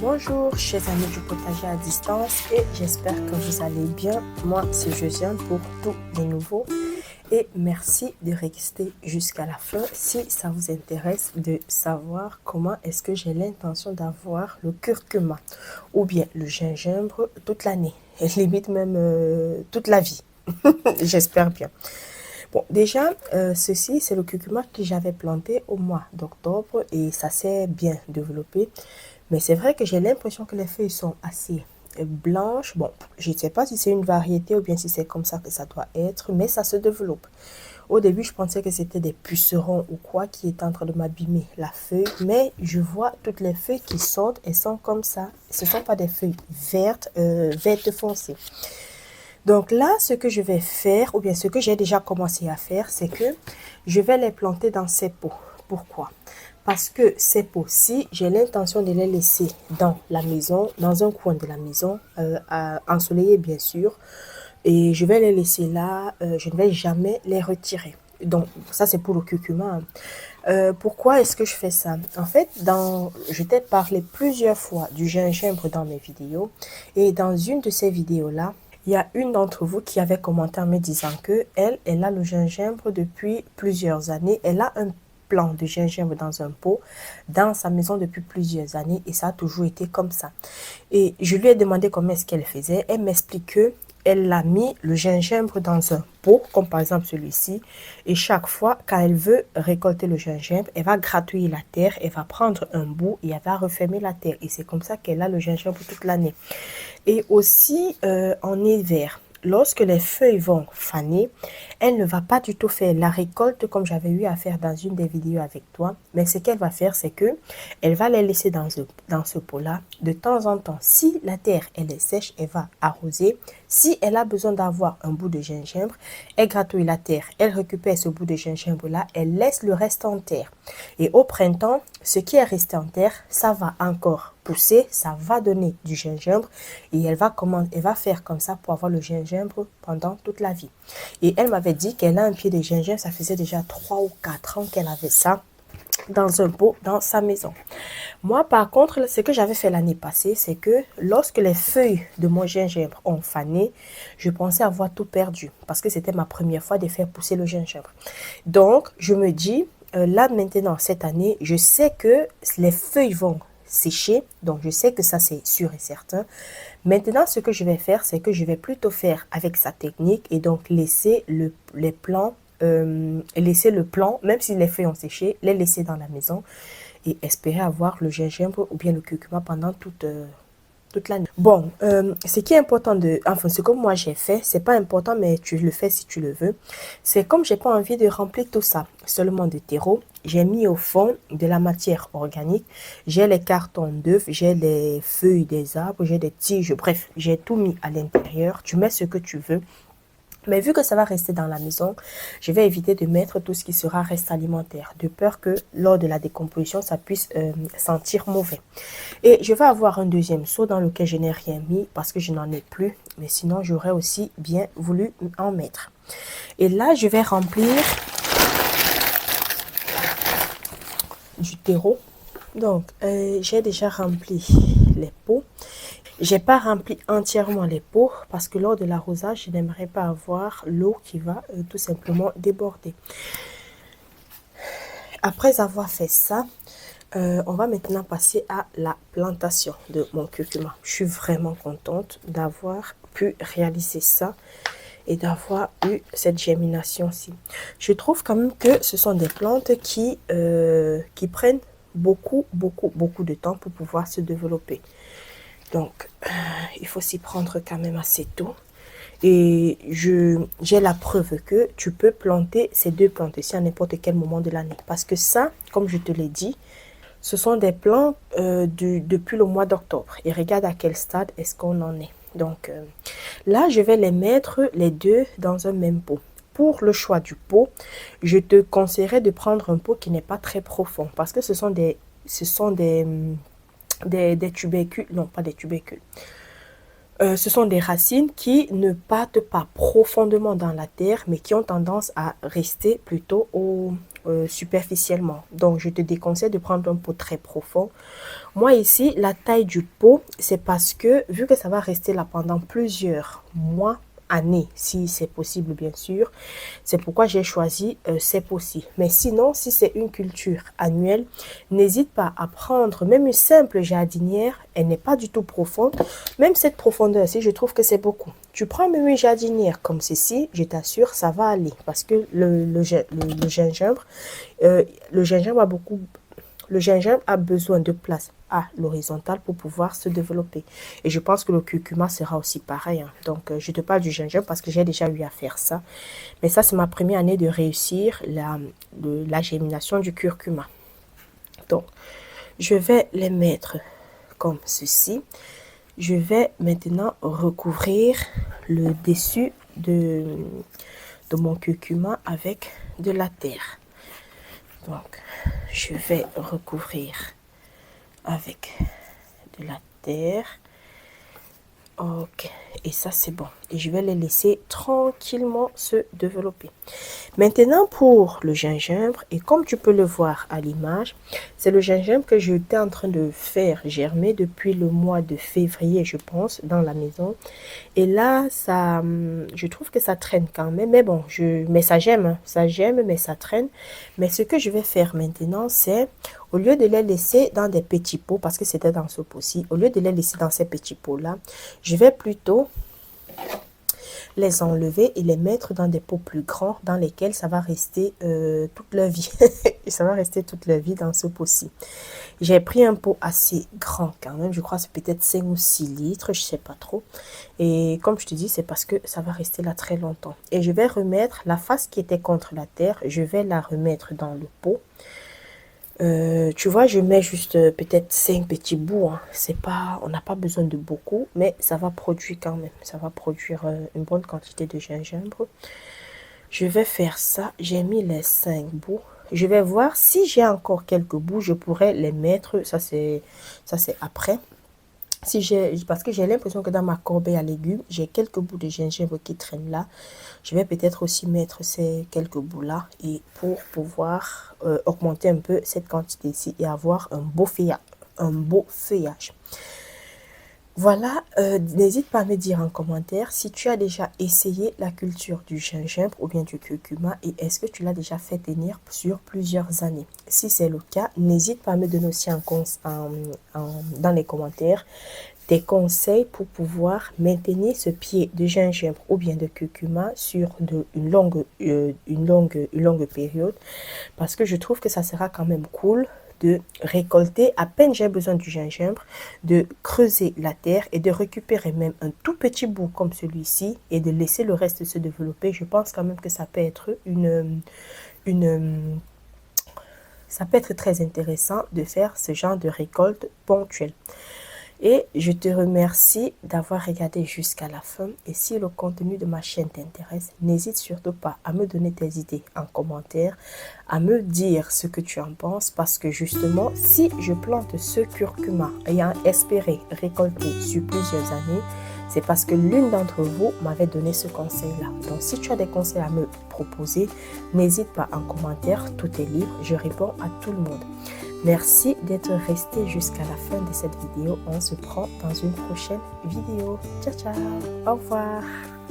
Bonjour chers amis du potager à distance et j'espère que vous allez bien. Moi c'est Josiane pour tous les nouveaux et merci de rester jusqu'à la fin si ça vous intéresse de savoir comment est-ce que j'ai l'intention d'avoir le curcuma ou bien le gingembre toute l'année et limite même toute la vie. J'espère bien. Bon, déjà, ceci, c'est le curcuma que j'avais planté au mois d'octobre et ça s'est bien développé. Mais c'est vrai que j'ai l'impression que les feuilles sont assez blanches. Bon, je ne sais pas si c'est une variété ou bien si c'est comme ça que ça doit être, mais ça se développe. Au début, je pensais que c'était des pucerons ou quoi qui étaient en train de m'abîmer la feuille, mais je vois toutes les feuilles qui sortent et sont comme ça. Ce ne sont pas des feuilles vertes, vertes foncées. Donc là, ce que je vais faire, ou bien ce que j'ai déjà commencé à faire, c'est que je vais les planter dans ces pots. Pourquoi? Parce que ces pots-ci, j'ai l'intention de les laisser dans la maison, dans un coin de la maison, ensoleillé bien sûr. Et je vais les laisser là, je ne vais jamais les retirer. Donc ça c'est pour le curcuma. Pourquoi est-ce que je fais ça? En fait, je t'ai parlé plusieurs fois du gingembre dans mes vidéos. Et dans une de ces vidéos-là, il y a une d'entre vous qui avait commenté en me disant que elle a le gingembre depuis plusieurs années. Elle a un plant de gingembre dans un pot dans sa maison depuis plusieurs années et ça a toujours été comme ça. Et je lui ai demandé comment est-ce qu'elle faisait. Elle m'explique que elle a mis le gingembre dans un pot, comme par exemple celui-ci. Et chaque fois, quand elle veut récolter le gingembre, elle va gratouiller la terre, elle va prendre un bout et elle va refermer la terre. Et c'est comme ça qu'elle a le gingembre toute l'année. Et aussi en hiver, lorsque les feuilles vont faner, elle ne va pas du tout faire la récolte comme j'avais eu à faire dans une des vidéos avec toi. Mais ce qu'elle va faire, c'est que elle va les laisser dans ce pot-là. De temps en temps, si la terre elle est sèche, elle va arroser. Si elle a besoin d'avoir un bout de gingembre, elle gratouille la terre, elle récupère ce bout de gingembre-là, elle laisse le reste en terre. Et au printemps, ce qui est resté en terre, ça va encore pousser, ça va donner du gingembre et elle va faire comme ça pour avoir le gingembre pendant toute la vie. Et elle m'avait dit qu'elle a un pied de gingembre, ça faisait déjà 3 ou 4 ans qu'elle avait ça dans un pot dans sa maison. Moi, par contre, ce que j'avais fait l'année passée, c'est que lorsque les feuilles de mon gingembre ont fané, je pensais avoir tout perdu parce que c'était ma première fois de faire pousser le gingembre. Donc, je me dis, là maintenant, cette année, je sais que les feuilles vont sécher, donc je sais que ça c'est sûr et certain. Maintenant, ce que je vais faire, c'est que je vais plutôt faire avec sa technique et donc laisser les plants laisser le plant, même si les feuilles ont séché, les laisser dans la maison et espérer avoir le gingembre ou bien le curcuma pendant toute l'année. Bon, ce qui est important enfin, ce que moi j'ai fait, c'est pas important, mais tu le fais si tu le veux. C'est comme j'ai pas envie de remplir tout ça seulement de terreau, j'ai mis au fond de la matière organique. J'ai les cartons d'œufs, j'ai les feuilles des arbres, j'ai des tiges, bref, j'ai tout mis à l'intérieur. Tu mets ce que tu veux. Mais vu que ça va rester dans la maison, je vais éviter de mettre tout ce qui sera reste alimentaire, de peur que lors de la décomposition, ça puisse sentir mauvais. Et je vais avoir un deuxième seau dans lequel je n'ai rien mis parce que je n'en ai plus, mais sinon j'aurais aussi bien voulu en mettre. Et là, je vais remplir du terreau. Donc, j'ai déjà rempli les pots. J'ai pas rempli entièrement les pots parce que lors de l'arrosage, je n'aimerais pas avoir l'eau qui va tout simplement déborder. Après avoir fait ça, on va maintenant passer à la plantation de mon curcuma. Je suis vraiment contente d'avoir pu réaliser ça et d'avoir eu cette germination-ci. Je trouve quand même que ce sont des plantes qui prennent beaucoup de temps pour pouvoir se développer. Donc, il faut s'y prendre quand même assez tôt. Et j'ai la preuve que tu peux planter ces deux plantes-ci à n'importe quel moment de l'année. Parce que ça, comme je te l'ai dit, ce sont des plants depuis le mois d'octobre. Et regarde à quel stade est-ce qu'on en est. Donc, là, je vais les mettre les deux dans un même pot. Pour le choix du pot, je te conseillerais de prendre un pot qui n'est pas très profond. Parce que ce sont des tubercules, non pas des tubercules, ce sont des racines qui ne partent pas profondément dans la terre, mais qui ont tendance à rester plutôt au superficiellement. Donc, je te déconseille de prendre un pot très profond. Moi, ici, la taille du pot, c'est parce que, vu que ça va rester là pendant plusieurs mois, années, si c'est possible, bien sûr, c'est pourquoi j'ai choisi ces pots-ci. Mais sinon, si c'est une culture annuelle, n'hésite pas à prendre même une simple jardinière. Elle n'est pas du tout profonde. Même cette profondeur-ci, je trouve que c'est beaucoup. Tu prends même une jardinière comme ceci, je t'assure, ça va aller. Parce que le gingembre, le gingembre a besoin de place à l'horizontale pour pouvoir se développer. Et je pense que le curcuma sera aussi pareil. Hein. Donc, je te parle du gingembre parce que j'ai déjà eu à faire ça. Mais ça, c'est ma première année de réussir la germination du curcuma. Donc, je vais les mettre comme ceci. Je vais maintenant recouvrir le dessus de mon curcuma avec de la terre. Donc, je vais recouvrir avec de la terre. Ok, et ça c'est bon. Et je vais les laisser tranquillement se développer. Maintenant pour le gingembre, et comme tu peux le voir à l'image, c'est le gingembre que j'étais en train de faire germer depuis le mois de février, je pense, dans la maison. Et là, ça, je trouve que ça traîne quand même. Mais bon, mais ça gemme, mais ça traîne. Mais ce que je vais faire maintenant, c'est, au lieu de les laisser dans des petits pots, parce que c'était dans ce pot-ci, au lieu de les laisser dans ces petits pots-là, je vais plutôt les enlever et les mettre dans des pots plus grands dans lesquels ça va rester toute leur vie. Ça va rester toute leur vie dans ce pot-ci. J'ai pris un pot assez grand quand même. Je crois que c'est peut-être 5 ou 6 litres, je sais pas trop. Et comme je te dis, c'est parce que ça va rester là très longtemps. Et je vais remettre la face qui était contre la terre. Je vais la remettre dans le pot. Tu vois, je mets juste peut-être 5 petits bouts. Hein. C'est pas, on n'a pas besoin de beaucoup, mais ça va produire quand même. Ça va produire une bonne quantité de gingembre. Je vais faire ça. J'ai mis les 5 bouts. Je vais voir si j'ai encore quelques bouts, je pourrais les mettre. Ça, c'est après. Parce que j'ai l'impression que dans ma corbeille à légumes, j'ai quelques bouts de gingembre qui traînent là. Je vais peut-être aussi mettre ces quelques bouts-là et pour pouvoir augmenter un peu cette quantité-ci et avoir un beau feuillage. Voilà, n'hésite pas à me dire en commentaire si tu as déjà essayé la culture du gingembre ou bien du curcuma et est-ce que tu l'as déjà fait tenir sur plusieurs années. Si c'est le cas, n'hésite pas à me donner aussi dans les commentaires des conseils pour pouvoir maintenir ce pied de gingembre ou bien de curcuma sur une longue période parce que je trouve que ça sera quand même cool de récolter, à peine j'ai besoin du gingembre, de creuser la terre et de récupérer même un tout petit bout comme celui-ci et de laisser le reste se développer. Je pense quand même que ça peut être ça peut être très intéressant de faire ce genre de récolte ponctuelle. Et je te remercie d'avoir regardé jusqu'à la fin. Et si le contenu de ma chaîne t'intéresse, n'hésite surtout pas à me donner tes idées en commentaire, à me dire ce que tu en penses. Parce que justement, si je plante ce curcuma ayant espéré récolter sur plusieurs années, c'est parce que l'une d'entre vous m'avait donné ce conseil-là. Donc, si tu as des conseils à me proposer, n'hésite pas en commentaire. Tout est libre. Je réponds à tout le monde. Merci d'être resté jusqu'à la fin de cette vidéo. On se prend dans une prochaine vidéo. Ciao, ciao. Au revoir.